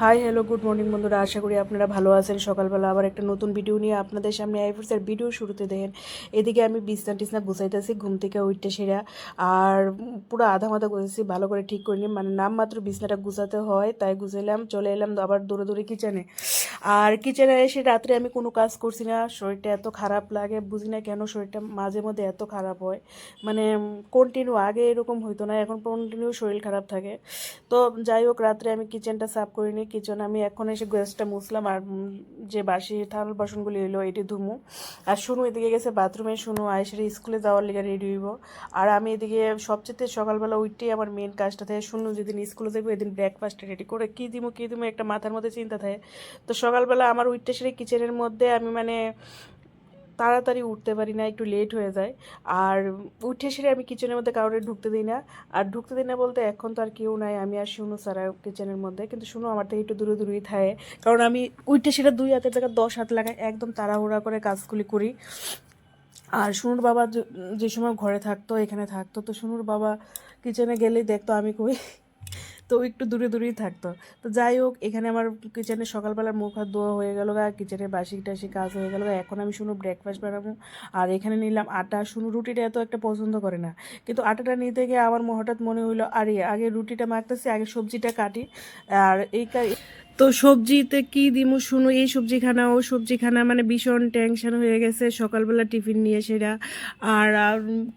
Hi hello good morning বন্ধুরা, আশা করি আপনারা ভালো আছেন। সকালবেলা আবার একটা নতুন ভিডিও নিয়ে আপনাদের সামনে আইফোর্সের ভিডিও শুরুতে দেখেন। এদিকে আমি বিছনা টিছনা গুছাইতেছি ঘুম থেকে উঠতে সেরা, আর পুরো আধা মাথা গুছাইছি, ভালো করে ঠিক করিনি, মানে নামমাত্র বিছনাটা গুছাতে হয় তাই গুছাইলাম, চলে এলাম আবার দৌড়ে দৌড়ে কিচেনে। আর কিচেনে এসে রাত্রে আমি কোনো কাজ করছি না, শরীরটা এত খারাপ লাগে, বুঝি না কেন শরীরটা মাঝে মধ্যে এত খারাপ হয়। মানে কন্টিনিউ, আগে এরকম হইতো না, এখন কন্টিনিউ শরীর খারাপ থাকে। তো যাই হোক, রাত্রে আমি কিচেনটা সাফ করিনি, কিচেন আমি এখন এসে গ্যাসটা মুছলাম, আর যে বাসি থাল বাসনগুলি এলো এটি ধুমু। আর শুনু এদিকে গেছে বাথরুমে, শুনু আয়েসের স্কুলে যাওয়ার লেগে রেডি হইব। আর আমি এদিকে সবচেয়ে সকালবেলা উঠতেই আমার মেন কাজটা থাকে, শুনু যেদিন স্কুলে যাবো এদিন ব্রেকফাস্টটা রেডি করে কী দিমু একটা মাথার মধ্যে চিন্তা থাকে। তো সকালবেলা আমার উঠতে সেরে কিচেনের মধ্যে আমি মানে তাড়াতাড়ি উঠতে পারি না, একটু লেট হয়ে যায়। আর উঠে সেরে আমি কিচেনের মধ্যে কাউরে ঢুকতে দিই না। আর ঢুকতে দিই না বলতে এখন তো আর কেউ নাই, আমি আর শুনো সারা কিচেনের মধ্যে, কিন্তু শুনো আমার থেকে একটু দূরে দূরেই থাকে, কারণ আমি উঠে সেটা 2 হাতের জায়গায় 10 হাত লাগাই, একদম তাড়াহুড়া করে কাজগুলি করি। আর শুনুর বাবা যে সময় ঘরে থাকতো, এখানে থাকতো, তো শুনুর বাবা কিচেনে গেলেই দেখতো আমি কই, তো একটু দূরে দূরেই থাকতো। তো যাই হোক, এখানে আমার কিচেনে সকালবেলার মুখ হাত ধোয়া হয়ে গেল গা, কিচেনের বাসি টাসি কাজ হয়ে গেল গা। এখন আমি শুনো ব্রেকফাস্ট বানাবো। আর এখানে নিলাম আটা, শুনো রুটিটা এত একটা পছন্দ করে না, কিন্তু আটাটা নিতে গিয়ে আমার হঠাৎ মনে হইলো আরে আগে রুটিটা মাখতেছি, আগে সবজিটা কাটি। আর তো সবজিতে কি দিমু শুনো, এই সবজি খানা ও সবজি খানা, মানে ভীষণ টেনশন হয়ে গেছে সকালবেলা টিফিন নিয়ে সেরা। আর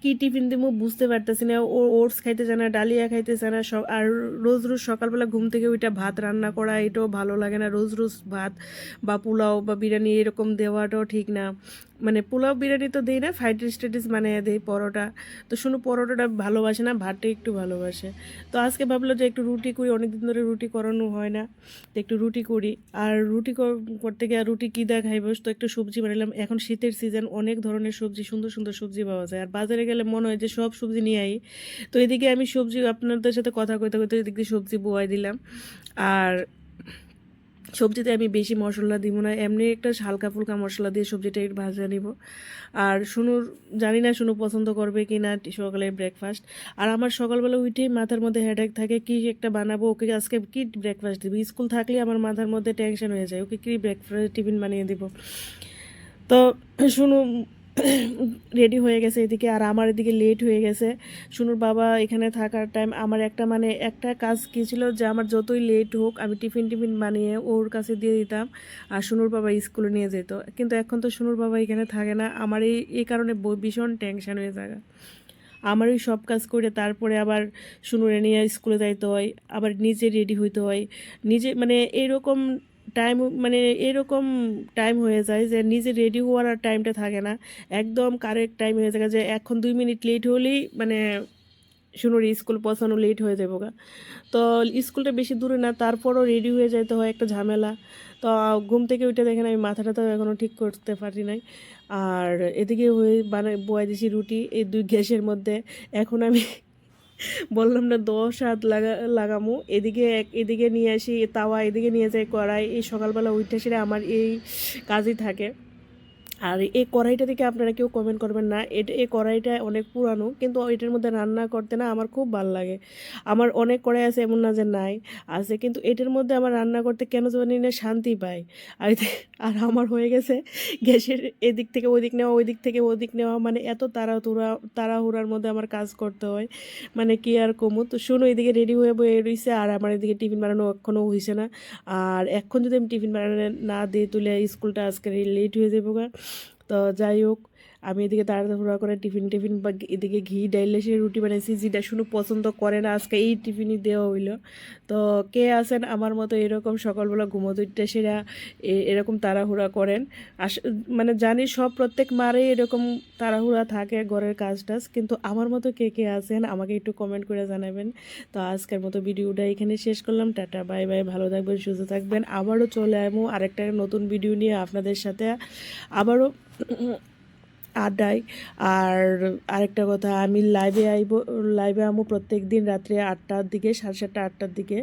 কি টিফিন দিমু বুঝতে পারতেছি না, ও ওটস খাইতে চায় না, ডালিয়া খাইতে চায় না সব। আর রোজ রোজ সকালবেলা ঘুম থেকে ওইটা ভাত রান্না করা এটাও ভালো লাগে না, রোজ রোজ ভাত বা পোলাও বা বিরিয়ানি এরকম দেওয়াটাও ঠিক না। মানে পোলাও বিরিয়ানি তো দেই না, ফ্রাইড রাইস টাইস মানে দেই, পরোটা। তো শুনো পরোটাটা ভালোবাসে না, ভাতটা একটু ভালোবাসে। তো আজকে ভাবলো যে একটু রুটি করি, অনেকদিন ধরে রুটি করানো হয় না, তো একটু রুটি করি। আর রুটি করতে গিয়ে আর রুটি কী দেওয়া খাইব, তো একটু সবজি বানালাম। এখন শীতের সিজন, অনেক ধরনের সবজি, সুন্দর সুন্দর সবজি পাওয়া যায়, আর বাজারে গেলে মনে হয় যে সব সবজি নিয়ে আই। তো এদিকে আমি সবজি আপনাদের সাথে কথা কইতে কইতে এদিক দিয়ে সবজি বোয়াই দিলাম। আর সবজিতে আমি বেশি মশলা দিব না, এমনি একটা হালকা ফুলকা মশলা দিয়ে সবজিটা একটু ভাজা নিব। আর শুনুর জানি না শুনু পছন্দ করবে কি না সকালের ব্রেকফাস্ট। আর আমার সকালবেলা উঠেই মাথার মধ্যে হেডেক থাকে, কি একটা বানাবো, ওকে আজকে কি ব্রেকফাস্ট দিব। স্কুল থাকলে আমার মাথার মধ্যে টেনশন হয়ে যায়, ওকে কি ব্রেকফাস্ট টিফিন বানিয়ে দিব। তো শুনু রেডি হয়ে গেছে এদিকে, আর আমার এদিকে লেট হয়ে গেছে। শুনুর বাবা এখানে থাকার টাইম আমার একটা মানে একটা কাজ কী ছিল, যে আমার যতই লেট হোক আমি টিফিন টিফিন বানিয়ে ওর কাছে দিয়ে দিতাম, আর শুনুর বাবা স্কুলে নিয়ে যেত। কিন্তু এখন তো শুনুর বাবা এখানে থাকে না, আমার এই কারণে ভীষণ টেনশন হয়ে যায়। আমারই সব কাজ করে তারপরে আবার শুনুরে নিয়ে স্কুলে যাইতে হয়, আবার নিজে রেডি হইতে হয়, নিজে মানে এরকম টাইম, মানে এরকম টাইম হয়ে যায় যে নিজে রেডি হওয়ার আর টাইমটা থাকে না, একদম কারেক্ট টাইম হয়ে যায় যে এখন 2 মিনিট লেট হলেই মানে শুনুর স্কুল পৌঁছানো লেট হয়ে যাবো গা। তো স্কুলটা বেশি দূরে না, তারপরও রেডি হয়ে যাইতে হয়, একটা ঝামেলা। তো ঘুম থেকে উঠে দেখেন আমি মাথাটা তো এখনও ঠিক করতে পারি নাই। আর এদিকে হয়ে বয়ে দিছি রুটি এই 2 গ্যাসের মধ্যে। এখন আমি বললাম না 10 হাত লাগামু, এদিকে নিয়ে আসি তাওয়া, এদিকে নিয়ে যাই কড়াই, এই সকালবেলা উঠে সেরে আমার এই কাজই থাকে। আর এই কড়াইটা থেকে আপনারা কেউ কমেন্ট করবেন না, এই কড়াইটা অনেক পুরানো, কিন্তু এটার মধ্যে রান্না করতে না আমার খুব ভালো লাগে। আমার অনেক কড়াই আছে, এমন না যে নাই, আছে, কিন্তু এটার মধ্যে আমার রান্না করতে কেন জানি না শান্তি পাই। আর আর আমার হয়ে গেছে গ্যাসের এদিক থেকে ওই দিক নেওয়া, ওই দিক থেকে ওদিক নেওয়া, মানে এত তাড়াহুড়ার মধ্যে আমার কাজ করতে হয়, মানে কি আর কমু। তো শোনো, এদিকে রেডি হয়ে বয়ে রয়েছে, আর আমার এদিকে টিফিন বানানো এখনও হয়েছে না। আর এখন যদি আমি টিফিন বানানো না দিয়ে তুলে স্কুলটা আজকে লেট হয়ে যাবো গা। তো যাই হোক, আমি এদিকে তাড়াহুড়া করে টিফিন বা এদিকে ঘি ডাইলে সে রুটি বানাইছি, যেটা শুনে পছন্দ করে না, আজকে এই টিফিনই দেওয়া হইলো। তো কে আছেন আমার মতো এরকম সকালবেলা ঘুমোতে সেরা এরকম তাড়াহুড়া করেন? আস মানে জানি সব প্রত্যেক মারে এরকম তাড়াহুড়া থাকে ঘরের কাজ টাজ, কিন্তু আমার মতো কে কে আছেন আমাকে একটু কমেন্ট করে জানাবেন। তো আজকের মতো ভিডিওটা এখানে শেষ করলাম, টাটা বাই বাই, ভালো থাকবেন, সুস্থ থাকবেন, আবারও চলে আসবো আরেকটা নতুন ভিডিও নিয়ে আপনাদের সাথে আবারও আড্ডায়। আর আরেকটা কথা, আমি লাইভে আমো প্রত্যেক দিন রাত্রে 8টার দিকে, 7:30 8টার দিকে।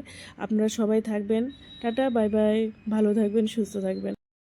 আপনারা সবাই থাকবেন, টাটা বাই বাই, ভালো থাকবেন, সুস্থ থাকবেন।